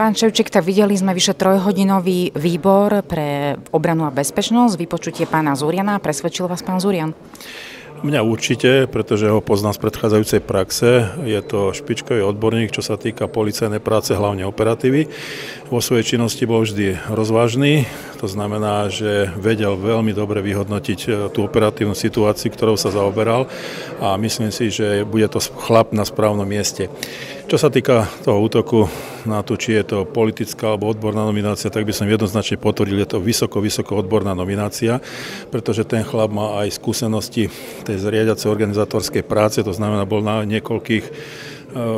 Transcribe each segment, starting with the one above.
Pán Ševčík, tak videli sme vyše trojhodinový výbor pre obranu a bezpečnosť, vypočutie pána Zuriana. Presvedčil vás pán Zurian? Mňa určite, pretože ho poznám z predchádzajúcej praxe. Je to špičkový odborník, čo sa týka policajnej práce, hlavne operatívy. Vo svojej činnosti bol vždy rozvážny, to znamená, že vedel veľmi dobre vyhodnotiť tú operatívnu situáciu, ktorou sa zaoberal a myslím si, že bude to chlap na správnom mieste. Čo sa týka toho útoku na to, či je to politická alebo odborná nominácia, tak by som jednoznačne potvrdil, je to vysoko odborná nominácia, pretože ten chlap má aj skúsenosti tej zriadiacej organizátorskej práce, to znamená, bol na niekoľkých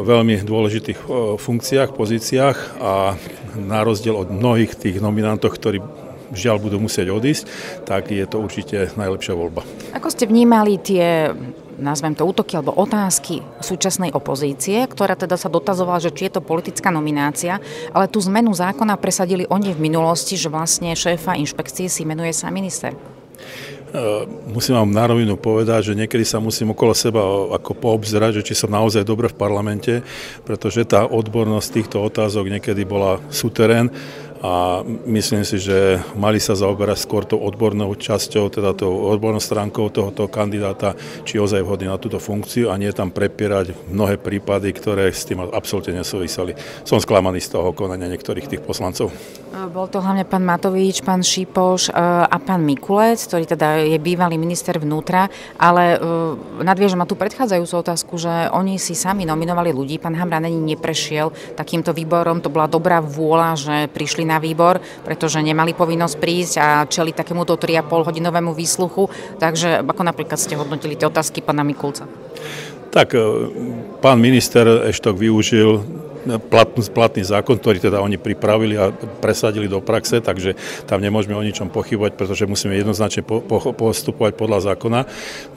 veľmi dôležitých funkciách, pozíciách a na rozdiel od mnohých tých nominantov, ktorí žiaľ budú musieť odísť, tak je to určite najlepšia voľba. Ako ste vnímali tie, nazvem to, útoky alebo otázky súčasnej opozície, ktorá teda sa dotazovala, že či je to politická nominácia, ale tú zmenu zákona presadili oni v minulosti, že vlastne šéfa inšpekcie si menuje sám minister? Musím vám na rovinu povedať, že niekedy sa musím okolo seba ako poobzerať, že či som naozaj dobre v parlamente, pretože tá odbornosť týchto otázok niekedy bola suterén a myslím si, že mali sa zaoberať skôr tou odbornou časťou, teda tou odbornou stránkou tohoto kandidáta, či ozaj vhodný na túto funkciu a nie tam prepierať mnohé prípady, ktoré s tým absolútne nesúviseli. Som sklamaný z toho konania niektorých tých poslancov. Bol to hlavne pán Matovič, pán Šipoš a pán Mikulec, ktorý teda je bývalý minister vnútra, ale nadviežem na tú predchádzajúcu otázku, že oni si sami nominovali ľudí. Pán Hamran neprešiel takýmto výborom, to bola dobrá vôľa, že prišli na výbor, pretože nemali povinnosť prísť a čeliť takémuto 3,5-hodinovému výsluchu. Takže ako napríklad ste hodnotili tie otázky pána Mikulca? Tak, pán minister Eštok využil platný zákon, ktorý teda oni pripravili a presadili do praxe, takže tam nemôžeme o ničom pochybovať, pretože musíme jednoznačne postupovať podľa zákona.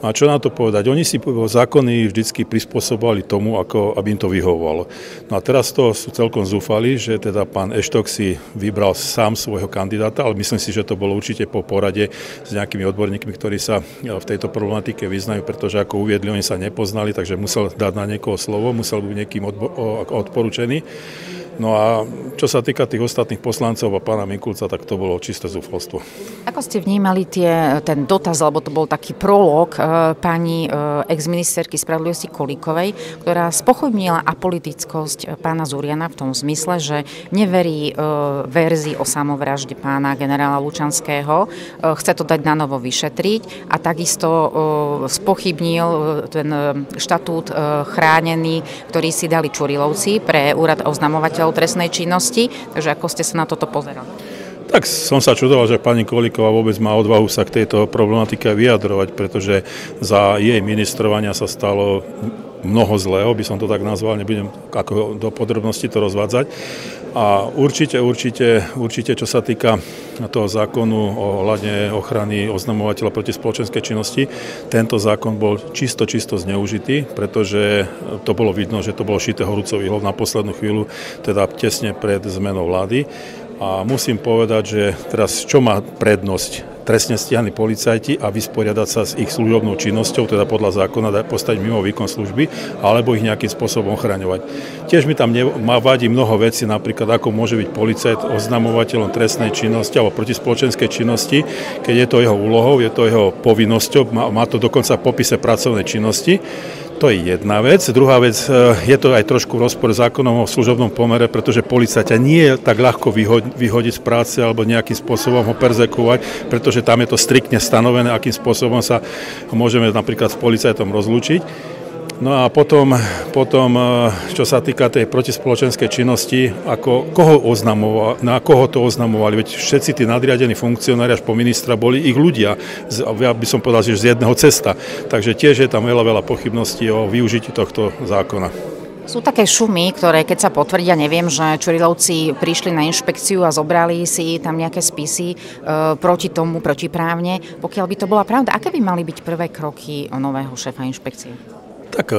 A čo na to povedať? Oni si zákony vždycky prispôsobovali tomu, aby im to vyhovovalo. No a teraz to sú celkom zúfali, že teda pán Eštok si vybral sám svojho kandidáta, ale myslím si, že to bolo určite po porade s nejakými odborníkmi, ktorí sa v tejto problematike vyznajú, pretože ako uviedli, oni sa nepoznali, takže musel dať na niekoho slovo, musel byť niekým odporučený. No a čo sa týka tých ostatných poslancov a pána Mikulca, tak to bolo čisté zúfalstvo. Ako ste vnímali ten dotaz, alebo to bol taký prolog pani ex-ministerky spravodlivosti Kolíkovej, ktorá spochybnila apolitickosť pána Zuriana v tom zmysle, že neverí verzii o samovražde pána generála Lučanského, chce to dať na novo vyšetriť a takisto spochybnil ten štatút chránený, ktorý si dali Čurilovci pre úrad oznamovateľov trestnej činnosti, takže ako ste sa na toto pozerali? Tak som sa čudoval, že pani Kolíková vôbec má odvahu sa k tejto problematike vyjadrovať, pretože za jej ministrovania sa stalo mnoho zlého, by som to tak nazval, nebudem ako do podrobností to rozvádzať. A určite, čo sa týka toho zákonu ohľadne ochrany oznamovateľa proti spoločenskej činnosti, tento zákon bol čisto zneužitý, pretože to bolo vidno, že to bolo šité horúcou ihlou na poslednú chvíľu, teda tesne pred zmenou vlády. A musím povedať, že teraz čo má prednosť? Trestne stíhaní policajti a vysporiadať sa s ich služobnou činnosťou, teda podľa zákona postaviť mimo výkon služby, alebo ich nejakým spôsobom ochraňovať. Tiež mi tam vadí mnoho vecí, napríklad ako môže byť policajt oznamovateľom trestnej činnosti alebo proti spoločenskej činnosti, keď je to jeho úlohou, je to jeho povinnosťou, má to dokonca v popise pracovnej činnosti. To je jedna vec. Druhá vec, je to aj trošku v rozpore s zákonom o služobnom pomere, pretože policajta nie je tak ľahko vyhodiť z práce alebo nejakým spôsobom ho perzekuovať, pretože tam je to striktne stanovené, akým spôsobom sa môžeme napríklad s policajtom rozlúčiť. No a potom, čo sa týka tej protispoločenskej činnosti, na koho to oznamovali, veď všetci tí nadriadení funkcionári až po ministra boli ich ľudia, ja by som povedal, že z jedného cesta. Takže tiež je tam veľa pochybností o využití tohto zákona. Sú také šumy, ktoré keď sa potvrdia, neviem, že Čurilovci prišli na inšpekciu a zobrali si tam nejaké spisy protiprávne. Pokiaľ by to bola pravda, aké by mali byť prvé kroky nového šéfa inšpekcie? Tak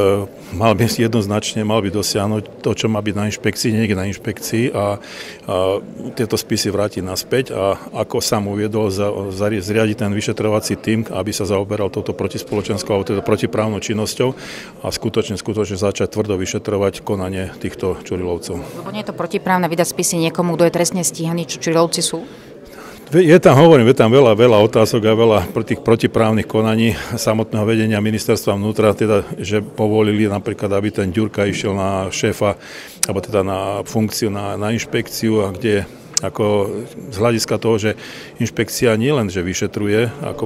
mal by jednoznačne dosiahnuť to, čo má byť na inšpekcii, niekde na inšpekcii a tieto spisy vrátiť naspäť a ako sám uviedol, zriadiť ten vyšetrovací tím, aby sa zaoberal touto protispoločenskou alebo teda protiprávnou činnosťou a skutočne začať tvrdo vyšetrovať konanie týchto Čurilovcov. Lebo nie je to protiprávne vydať spisy niekomu, kto je trestne stíhaný, čo Čurilovci sú? Je tam veľa otázok a veľa tých protiprávnych konaní samotného vedenia ministerstva vnútra, teda, že povolili napríklad, aby ten Ďurka išiel na šéfa, alebo teda na funkciu, na inšpekciu, a kde ako z hľadiska toho, že inšpekcia nie len, že vyšetruje ako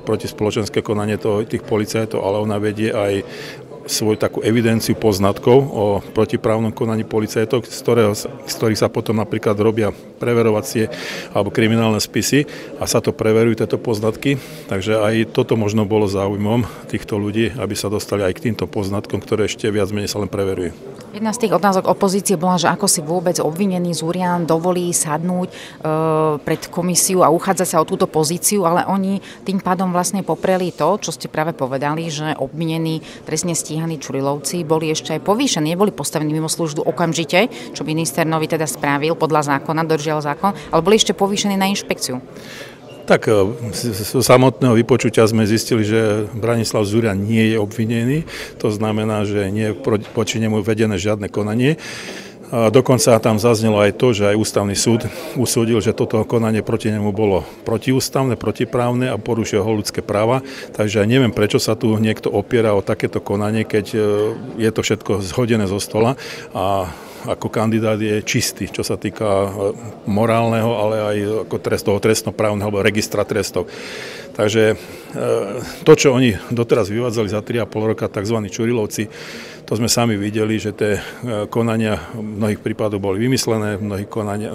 protispoločenské konanie tých policajtov, ale ona vedie aj svoju takú evidenciu poznatkov o protiprávnom konaní policajtov, z ktorých sa potom napríklad robia preverovacie alebo kriminálne spisy a sa to preverujú, tieto poznatky. Takže aj toto možno bolo záujmom týchto ľudí, aby sa dostali aj k týmto poznatkom, ktoré ešte viac menej sa len preverujú. Jedna z tých otázok opozície bola, že ako si vôbec obvinený Zurian dovolí sadnúť pred komisiu a uchádzať sa o túto pozíciu, ale oni tým pádom vlastne popreli to, čo ste práve povedali, že obvinení trestne stíhaní Čurilovci boli ešte aj povýšení, neboli postavení mimo službu okamžite, čo minister Nový teda spravil podľa zákona, dodržial zákon, ale boli ešte povýšení na inšpekciu. Tak z samotného vypočutia sme zistili, že Branislav Zurian nie je obvinený, to znamená, že nie je voči nemu vedené žiadne konanie. A dokonca tam zaznelo aj to, že aj ústavný súd usúdil, že toto konanie proti nemu bolo protiústavné, protiprávne a porušuje ho ľudské práva. Takže neviem, prečo sa tu niekto opiera o takéto konanie, keď je to všetko zhodené zo stola a ako kandidát je čistý, čo sa týka morálneho, ale aj ako toho trestnoprávneho alebo registra trestov. Takže to, čo oni doteraz vyvádzali za 3,5 roka, tzv. Čurilovci, to sme sami videli, že tie konania v mnohých prípadoch boli vymyslené, v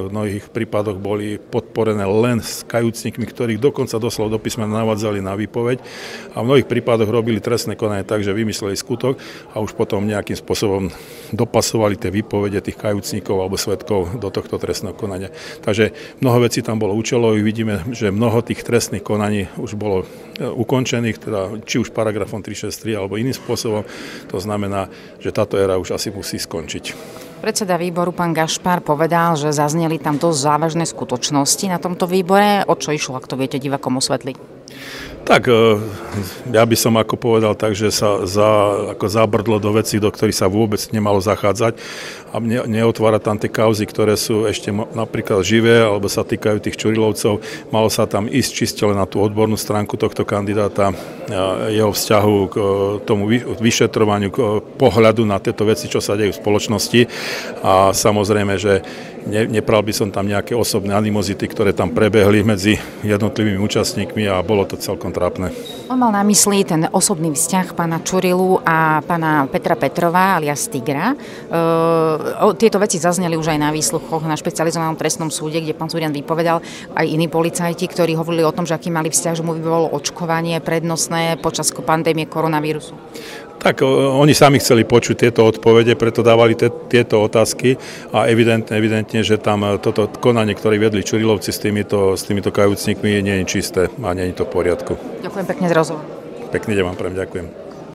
mnohých prípadoch boli podporené len s kajúcnikmi, ktorých dokonca doslova do písmena navádzali na výpoveď a v mnohých prípadoch robili trestné konanie tak, že vymysleli skutok a už potom nejakým spôsobom dopasovali tie výpovede tých kajúcnikov alebo svedkov do tohto trestného konania. Takže mnoho vecí tam bolo účelových, vidíme, že mnoho tých trestných konaní už bolo ukončených, teda či už paragrafom 363 alebo iným spôsobom. To znamená, že táto éra už asi musí skončiť. Predseda výboru pán Gašpar povedal, že zazneli tam dosť závažné skutočnosti na tomto výbore. O čo išlo, ak to viete divakom osvetliť? Tak, ja by som ako povedal tak, že sa zabrdlo do vecí, do ktorých sa vôbec nemalo zachádzať a neotvára tam tie kauzy, ktoré sú ešte napríklad živé alebo sa týkajú tých Čurilovcov. Malo sa tam ísť čiste len na tú odbornú stránku tohto kandidáta, jeho vzťahu k tomu vyšetrovaniu, k pohľadu na tieto veci, čo sa dejú v spoločnosti a samozrejme, že nepral by som tam nejaké osobné animozity, ktoré tam prebehli medzi jednotlivými účastníkmi a bolo to celkom trápne. On mal na mysli ten osobný vzťah pána Čurilu a pána Petra Petrova alias Tigra. Tieto veci zazneli už aj na výsluchoch na špecializovanom trestnom súde, kde pán Zurian vypovedal, aj iní policajti, ktorí hovorili o tom, že aký mali vzťah, že mu by bolo očkovanie prednostné počas pandémie koronavírusu. Tak oni sami chceli počuť tieto odpovede, preto dávali tieto otázky a evidentne, že tam toto konanie, ktoré viedli Čurilovci s týmito kajúcnikmi, nie je čisté a nie je to v poriadku. Ďakujem pekne za rozhovor. Pekný deň vám prajem, ďakujem.